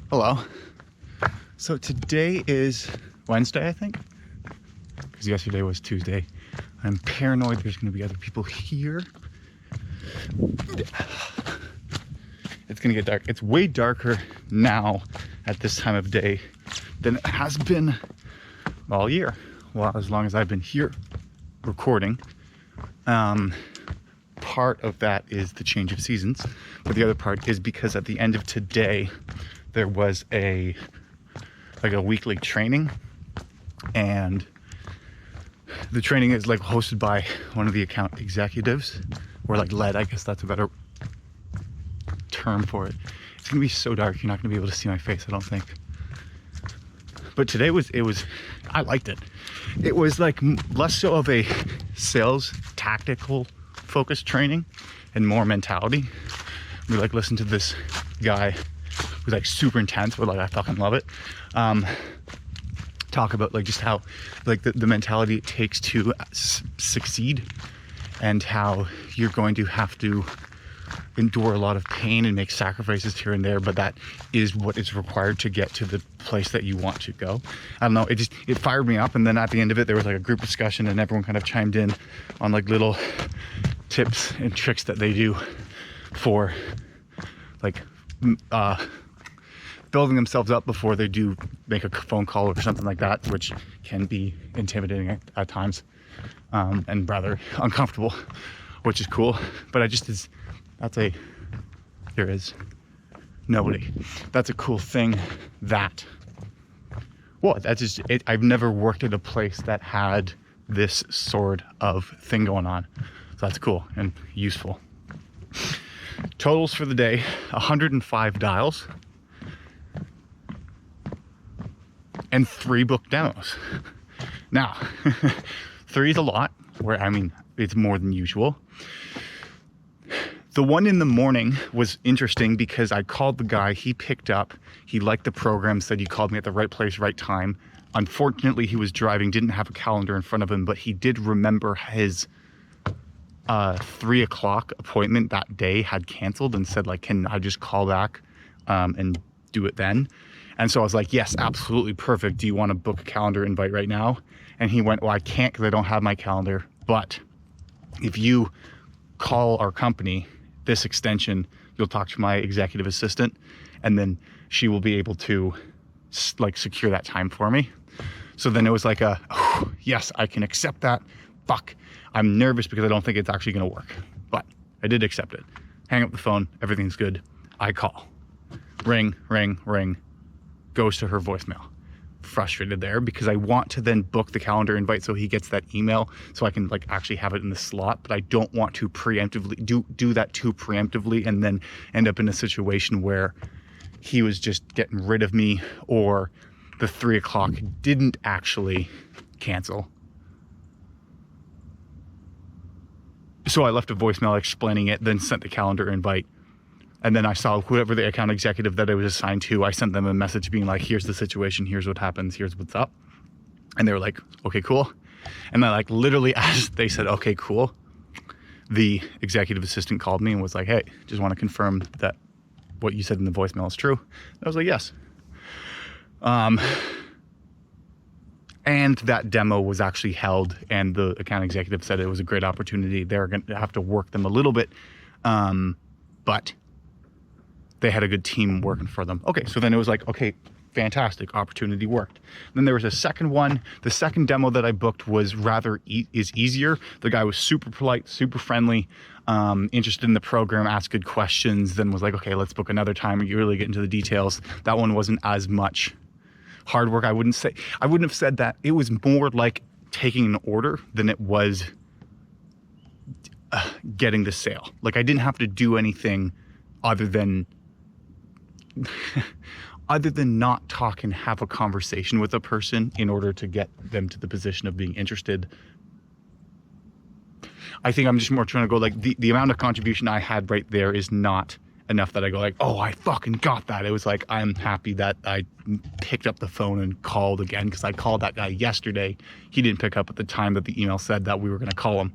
Hello. So today is Wednesday, I think, because yesterday was Tuesday. I'm paranoid there's going to be other people here. It's going to get dark. It's way darker now at this time of day than it has been all year. Well, as long as I've been here recording. Part of that is the change of seasons, but the other part is because at the end of today there was a weekly training, and the training is like hosted by one of the account executives, or like led, I guess that's a better term for it. It's gonna be so dark you're not gonna be able to see my face, I don't think. But today I liked it. It was like less so of a sales tactical focused training and more mentality. We like listened to this guy who's like super intense, but like I fucking love it. Talk about like just how like the mentality it takes to succeed, and how you're going to have to endure a lot of pain and make sacrifices here and there, but that is what is required to get to the place that you want to go. I don't know, it fired me up. And then at the end of it there was like a group discussion, and everyone kind of chimed in on like little tips and tricks that they do for like building themselves up before they do make a phone call or something like that, which can be intimidating at times, and rather uncomfortable, which is cool. But there is nobody. That's a cool thing I've never worked at a place that had this sort of thing going on. So that's cool and useful. Totals for the day, 105 dials and 3 booked demos. Now, 3 is a lot, it's more than usual. The one in the morning was interesting because I called the guy, he picked up, he liked the program, said he called me at the right place, right time. Unfortunately, he was driving, didn't have a calendar in front of him, but he did remember his 3 o'clock appointment that day had canceled, and said like, can I just call back and do it then? And so I was like, yes, absolutely perfect. Do you want to book a calendar invite right now? And he went, well, I can't because I don't have my calendar, but if you call our company, this extension, you'll talk to my executive assistant, and then she will be able to like secure that time for me. So then it was like yes, I can accept that. Fuck, I'm nervous because I don't think it's actually gonna work, but I did accept it. Hang up the phone, everything's good. I call, ring, ring, ring, goes to her voicemail. Frustrated there because I want to then book the calendar invite so he gets that email so I can like actually have it in the slot, but I don't want to preemptively do that too preemptively and then end up in a situation where he was just getting rid of me, or the 3 o'clock didn't actually cancel. So I left a voicemail explaining it, then sent the calendar invite. And then I saw whoever the account executive that I was assigned to, I sent them a message being like, here's the situation, here's what happens, here's what's up. And they were like, okay, cool. And then like literally as they said, okay, cool, the executive assistant called me and was like, hey, just want to confirm that what you said in the voicemail is true. And I was like, yes. And that demo was actually held, and the account executive said it was a great opportunity. They're going to have to work them a little bit, but they had a good team working for them. Okay, so then it was like, okay, fantastic, opportunity worked. Then there was a second one. The second demo that I booked was easier. The guy was super polite, super friendly, interested in the program, asked good questions, then was like, okay, let's book another time. You really get into the details. That one wasn't as much hard work. I wouldn't have said that. It was more like taking an order than it was getting the sale. Like I didn't have to do anything other than not talk and have a conversation with a person in order to get them to the position of being interested. I think I'm just more trying to go like the amount of contribution I had right there is not enough that I go like, oh, I fucking got that. It was like, I'm happy that I picked up the phone and called again, because I called that guy yesterday. He didn't pick up at the time that the email said that we were going to call him.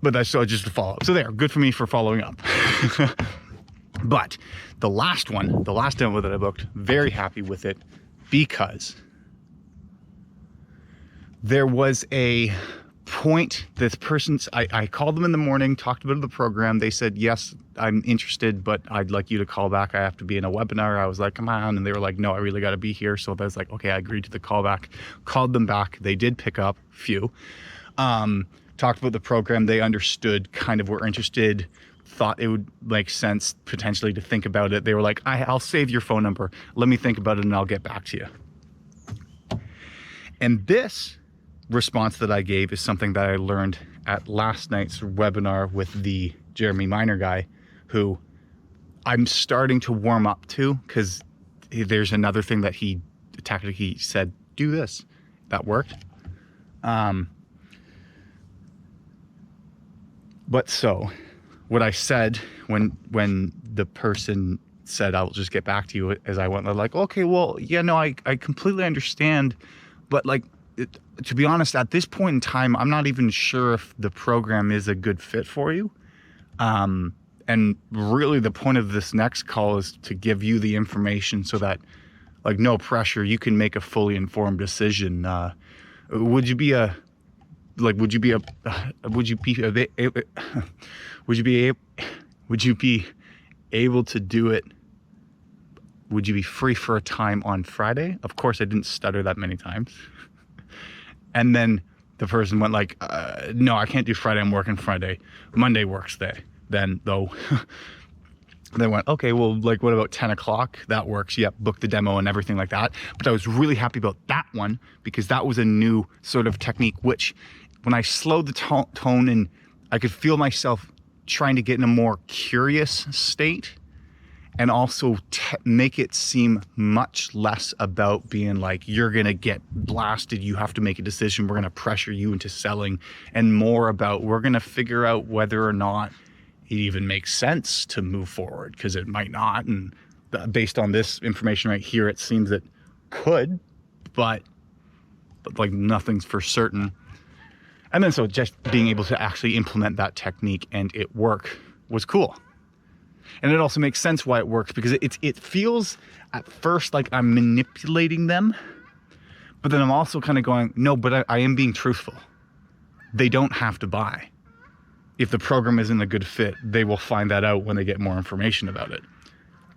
But that's so just a follow-up. So there, good for me for following up. But the last demo that I booked, very happy with it because there was a point, this person's, I called them in the morning, talked about the program. They said, yes, I'm interested, but I'd like you to call back. I have to be in a webinar. I was like, come on. And they were like, no, I really got to be here. So I was like, okay, I agreed to the call back, called them back. They did pick up, phew. Talked about the program. They understood, kind of were interested, thought it would make sense potentially to think about it. They were like, I'll save your phone number. Let me think about it and I'll get back to you. And this response that I gave is something that I learned at last night's webinar with the Jeremy Miner guy, who I'm starting to warm up to, because there's another thing that he said, do this. That worked. But so what I said when the person said, I'll just get back to you as I went, they're like, okay, well, yeah, no, I completely understand. But like, to be honest, at this point in time, I'm not even sure if the program is a good fit for you. And really the point of this next call is to give you the information so that, like, no pressure, you can make a fully informed decision. Would you be able to do it? Would you be free for a time on Friday? Of course, I didn't stutter that many times. And then the person went like, no, I can't do Friday. I'm working Friday. Monday works day. Then though, they went, okay, well, like, what about 10 o'clock? That works. Yep. Book the demo and everything like that. But I was really happy about that one because that was a new sort of technique, which when I slowed the tone and I could feel myself trying to get in a more curious state, and also make it seem much less about being like, you're going to get blasted, you have to make a decision, we're going to pressure you into selling, and more about, we're going to figure out whether or not it even makes sense to move forward, because it might not. And based on this information right here, it seems it could, but like nothing's for certain. And then so just being able to actually implement that technique and it work was cool. And it also makes sense why it works, because it feels at first like I'm manipulating them, but then I'm also kind of going, no, but I am being truthful. They don't have to buy. If the program isn't a good fit, they will find that out when they get more information about it.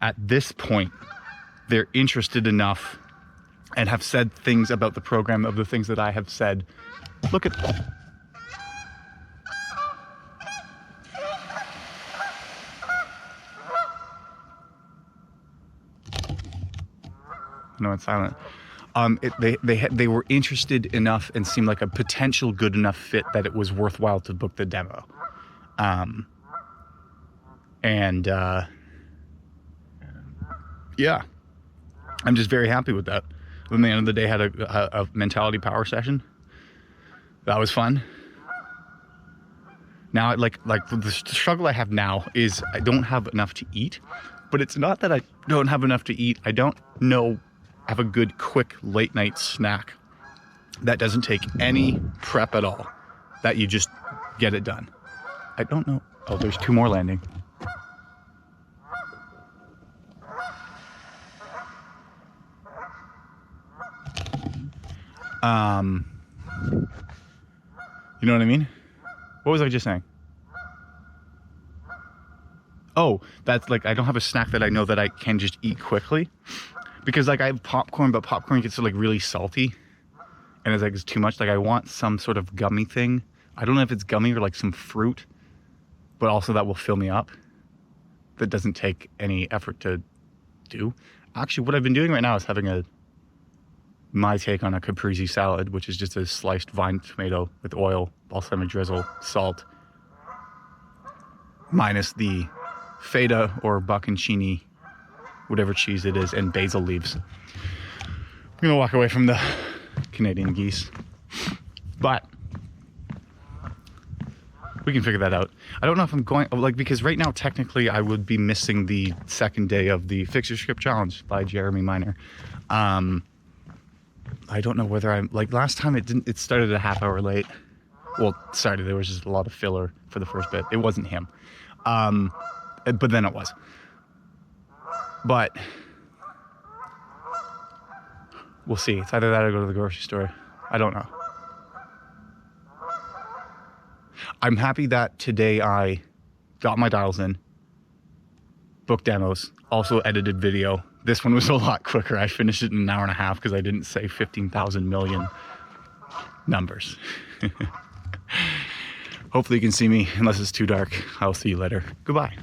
At this point, they're interested enough and have said things about the program, of the things that I have said. Look at no, it's silent. They were interested enough and seemed like a potential good enough fit that it was worthwhile to book the demo. Yeah, I'm just very happy with that. At the end of the day, had a mentality power session. That was fun. Now, like the struggle I have now is I don't have enough to eat, but it's not that I don't have enough to eat. I don't have a good quick late night snack that doesn't take any prep at all, that you just get it done. I don't know. Oh, there's two more landing. You know what I mean? What was I just saying? Oh, that's like, I don't have a snack that I know that I can just eat quickly. Because like I have popcorn, but popcorn gets like really salty, and it's like it's too much. Like I want some sort of gummy thing. I don't know if it's gummy or like some fruit, but also that will fill me up. That doesn't take any effort to do. Actually, what I've been doing right now is having my take on a caprese salad, which is just a sliced vine tomato with oil, balsamic drizzle, salt, minus the feta or bocconcini, whatever cheese it is, and basil leaves. I'm gonna walk away from the Canadian geese, but we can figure that out. I don't know if I'm going, like, because right now technically I would be missing the second day of the Fix Your Script Challenge by Jeremy Miner. I don't know whether I'm, like last time it started a half hour late. Well, sorry, there was just a lot of filler for the first bit. It wasn't him. But then it was. But we'll see. It's either that or go to the grocery store. I don't know. I'm happy that today I got my dials in, booked demos, also edited video. This one was a lot quicker. I finished it in an hour and a half because I didn't say 15,000 million numbers. Hopefully you can see me, unless it's too dark. I'll see you later. Goodbye.